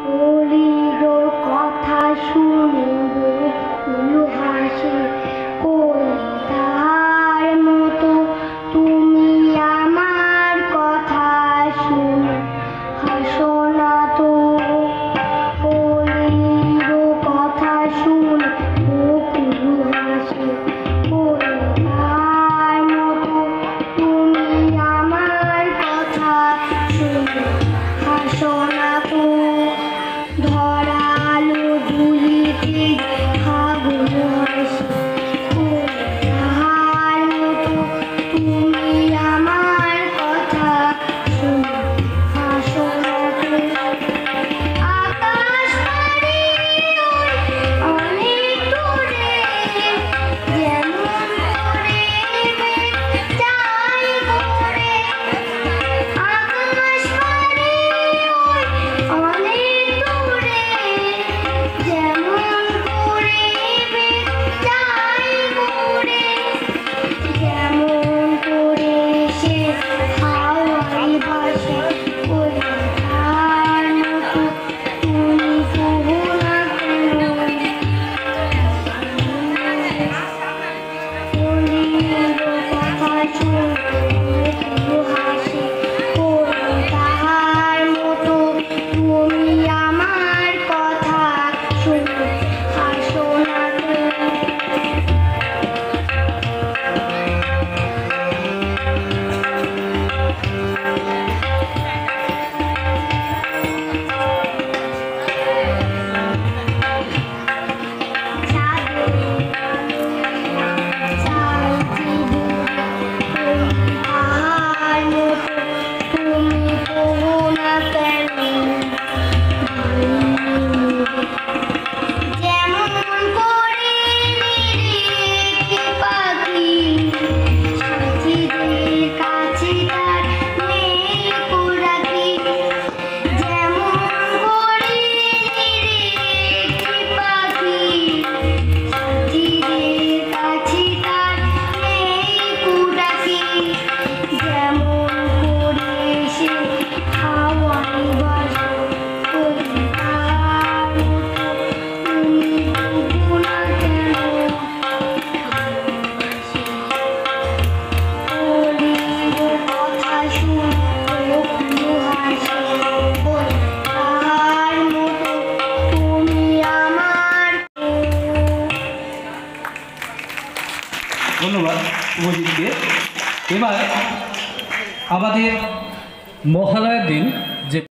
বলিরো কথা শুনে বকুল হাসে, কই তাহার মতো তুমি আমার কথা শুনে হাসো না তো। বলিরো কথা শুনে বকুল হাসে, কই তাহার মতো তুমি আমার কথা শুনে হাসো না তো। ধরা আলো ধুলিতে ফাগুন হাসে, কই তাহার মতো তুমি আমার কথা শুনে হাসো না তো। আকাশ পানে ওই অনেক দূরে, যেমন করে মেঘ যায় ঘুরে। আকাশ পানে ওই অনেক দূরে, যেমন করে মেঘ যায় ঘুরে। যেমন করে সে হাওয়ায় ভাসে, কই তাহার মতো তুমি কহো না কেন। বলিরো কথা শুনে বকুল হাসে, কই তাহার মতো তুমি আমার কথা শুনে হাসো না তো। তুমি কহো না কেন। যেমন করে নিরেখে পাখি সাথীদের কাছে তার নেই কোরাকি। যেমন করে নিরেখে পাখি সাথীদের কাছে তার নেই কোরাকি। যেমন করে সে হাওয়ায় ভাসে, কই তাহার মতো তুমি কহো না কেন। বলিরো কথা শুনে বকুল হাসে, কই তাহার মতো তুমি আমার। ধন্যবাদ শুভজিৎকে। এবার আমাদের মহালয়ার দিন